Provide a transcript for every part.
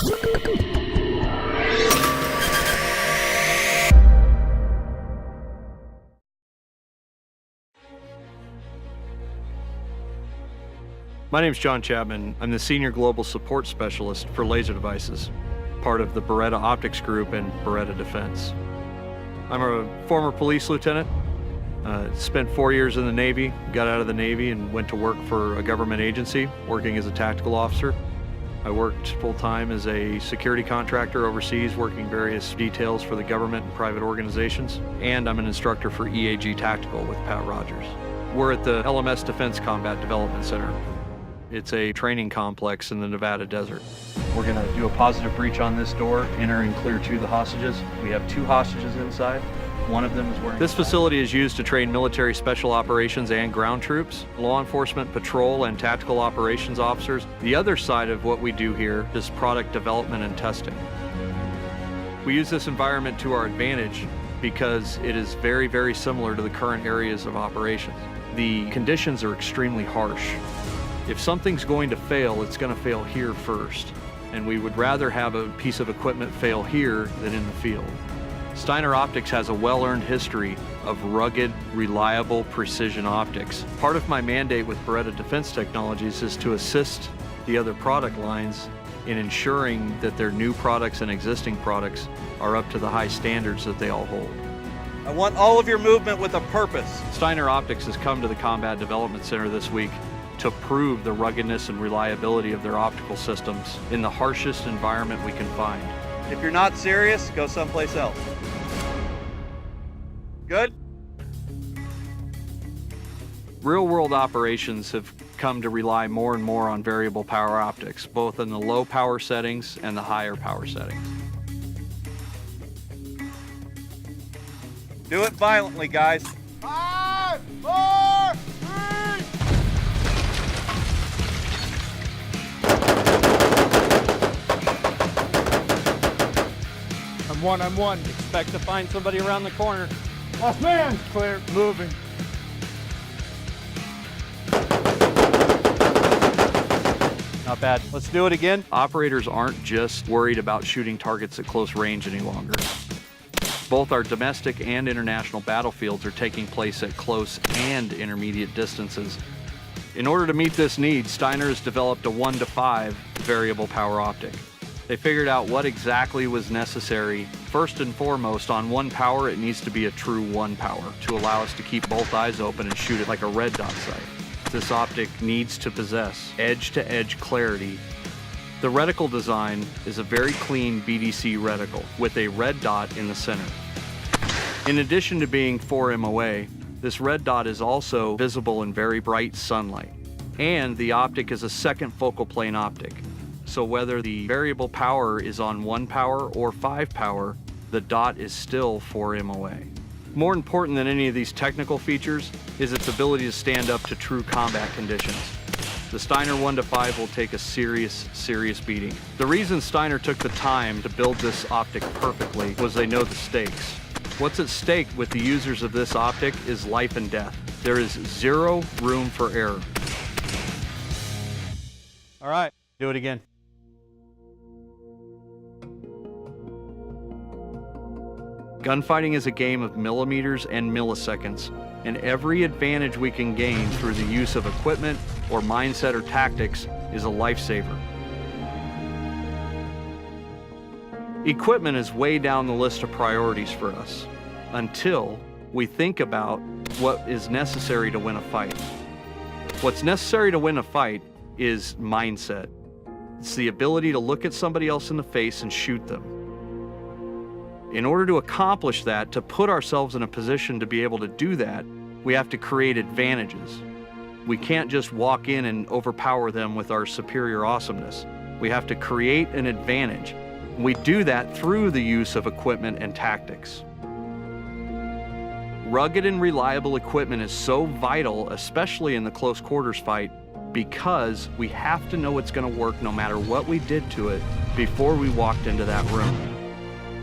My name's Chapman. I'm the Senior Global Support Specialist for Laser Devices, part of the Beretta Optics Group and Beretta Defense. I'm a former police lieutenant, spent 4 years in the Navy, got out of the Navy and went to work for a government agency, working as a tactical officer. I worked full-time as a security contractor overseas, working various details for the government and private organizations, and I'm an instructor for EAG Tactical with Pat Rogers. We're at the LMS Defense Combat Development Center. It's a training complex in the Nevada desert. We're going to do a positive breach on this door, enter and clear 2 of the hostages. We have 2 hostages inside. One of them is wearing... This facility is used to train military special operations and ground troops, law enforcement, patrol, and tactical operations officers. The other side of what we do here is product development and testing. We use this environment to our advantage because it is very, very similar to the current areas of operations. The conditions are extremely harsh. If something's going to fail, it's going to fail here first. And we would rather have a piece of equipment fail here than in the field. Steiner Optics has a well-earned history of rugged, reliable precision optics. Part of my mandate with Beretta Defense Technologies is to assist the other product lines in ensuring that their new products and existing products are up to the high standards that they all hold. I want all of your movement with a purpose. Steiner Optics has come to the Combat Development Center this week to prove the ruggedness and reliability of their optical systems in the harshest environment we can find. If you're not serious, go someplace else. Good? Real-world operations have come to rely more and more on variable power optics, both in the low power settings and the higher power settings. Do it violently, guys. 5, 4, 3. I'm one. Expect to find somebody around the corner. Last man. Clear. Moving. Not bad. Let's do it again. Operators aren't just worried about shooting targets at close range any longer. Both our domestic and international battlefields are taking place at close and intermediate distances. In order to meet this need, Steiner has developed a 1-to-5 variable power optic. They figured out what exactly was necessary. First and foremost, on 1 power, it needs to be a true 1 power to allow us to keep both eyes open and shoot it like a red dot sight. This optic needs to possess edge-to-edge clarity. The reticle design is a very clean BDC reticle with a red dot in the center. In addition to being 4 MOA, this red dot is also visible in very bright sunlight. And the optic is a second focal plane optic. So whether the variable power is on 1 power or 5 power, the dot is still 4 MOA. More important than any of these technical features is its ability to stand up to true combat conditions. The Steiner 1-to-5 will take a serious beating. The reason Steiner took the time to build this optic perfectly was they know the stakes. What's at stake with the users of this optic is life and death. There is 0 room for error. All right. Do it again. Gunfighting is a game of millimeters and milliseconds, and every advantage we can gain through the use of equipment or mindset or tactics is a lifesaver. Equipment is way down the list of priorities for us until we think about what is necessary to win a fight. What's necessary to win a fight is mindset. It's the ability to look at somebody else in the face and shoot them. In order to accomplish that, to put ourselves in a position to be able to do that, we have to create advantages. We can't just walk in and overpower them with our superior awesomeness. We have to create an advantage. We do that through the use of equipment and tactics. Rugged and reliable equipment is so vital, especially in the close quarters fight, because we have to know it's going to work no matter what we did to it before we walked into that room.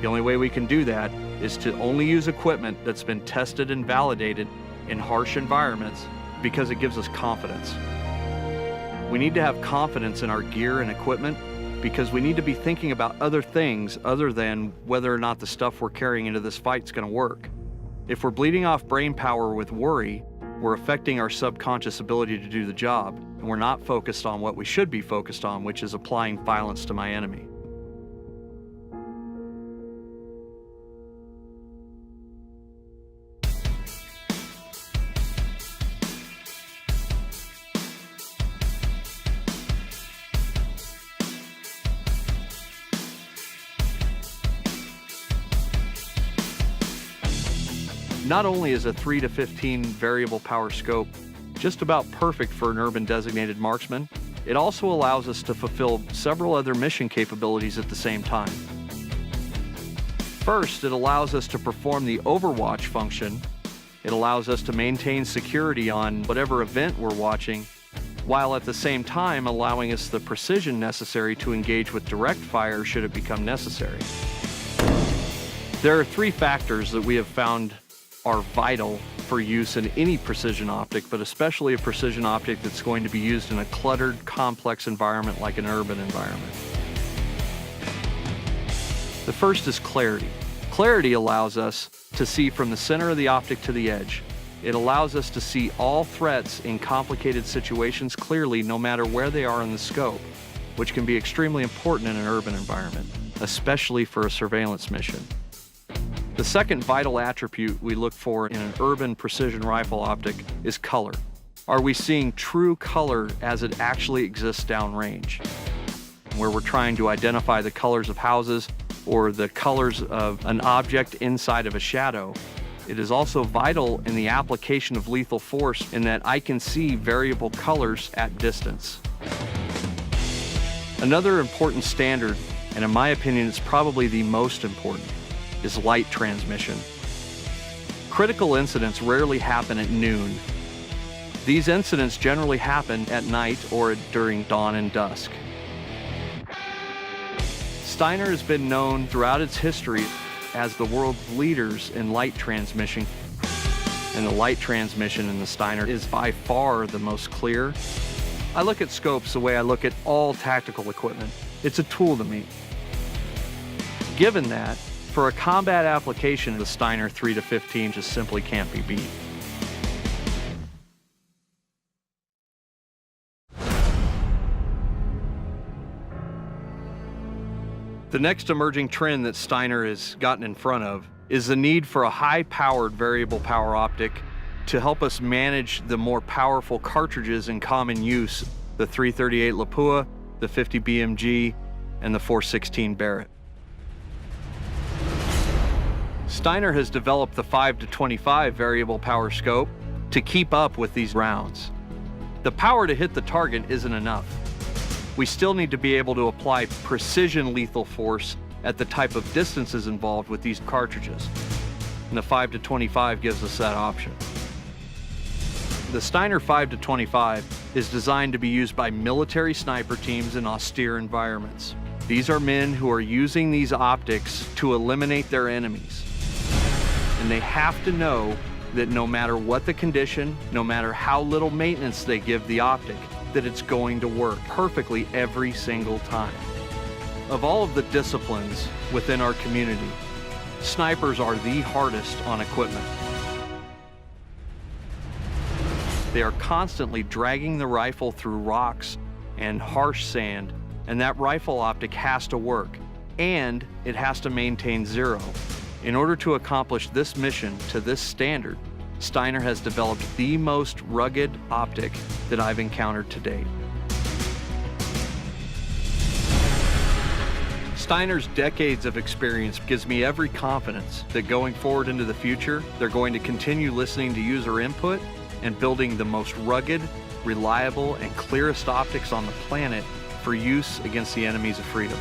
The only way we can do that is to only use equipment that's been tested and validated in harsh environments because it gives us confidence. We need to have confidence in our gear and equipment because we need to be thinking about other things other than whether or not the stuff we're carrying into this fight is going to work. If we're bleeding off brain power with worry, we're affecting our subconscious ability to do the job, and we're not focused on what we should be focused on, which is applying violence to my enemy. Not only is a 3 to 15 variable power scope just about perfect for an urban designated marksman, it also allows us to fulfill several other mission capabilities at the same time. First, it allows us to perform the overwatch function. It allows us to maintain security on whatever event we're watching, while at the same time allowing us the precision necessary to engage with direct fire should it become necessary. There are 3 factors that we have found are vital for use in any precision optic, but especially a precision optic that's going to be used in a cluttered, complex environment like an urban environment. The first is clarity. Clarity allows us to see from the center of the optic to the edge. It allows us to see all threats in complicated situations clearly, no matter where they are in the scope, which can be extremely important in an urban environment, especially for a surveillance mission. The second vital attribute we look for in an urban precision rifle optic is color. Are we seeing true color as it actually exists downrange? Where we're trying to identify the colors of houses or the colors of an object inside of a shadow, it is also vital in the application of lethal force in that I can see variable colors at distance. Another important standard, and in my opinion it's probably the most important, is light transmission. Critical incidents rarely happen at noon. These incidents generally happen at night or during dawn and dusk. Steiner has been known throughout its history as the world's leaders in light transmission, and the light transmission in the Steiner is by far the most clear. I look at scopes the way I look at all tactical equipment. It's a tool to me. Given that, for a combat application, the Steiner 3 to 15 just simply can't be beat. The next emerging trend that Steiner has gotten in front of is the need for a high-powered variable power optic to help us manage the more powerful cartridges in common use, the 338 Lapua, the 50 BMG, and the 416 Barrett. Steiner has developed the 5 to 25 variable power scope to keep up with these rounds. The power to hit the target isn't enough. We still need to be able to apply precision lethal force at the type of distances involved with these cartridges. And the 5 to 25 gives us that option. The Steiner 5 to 25 is designed to be used by military sniper teams in austere environments. These are men who are using these optics to eliminate their enemies. And they have to know that no matter what the condition, no matter how little maintenance they give the optic, that it's going to work perfectly every single time. Of all of the disciplines within our community, snipers are the hardest on equipment. They are constantly dragging the rifle through rocks and harsh sand, and that rifle optic has to work, and it has to maintain zero. In order to accomplish this mission to this standard, Steiner has developed the most rugged optic that I've encountered to date. Steiner's decades of experience gives me every confidence that going forward into the future, they're going to continue listening to user input and building the most rugged, reliable, and clearest optics on the planet for use against the enemies of freedom.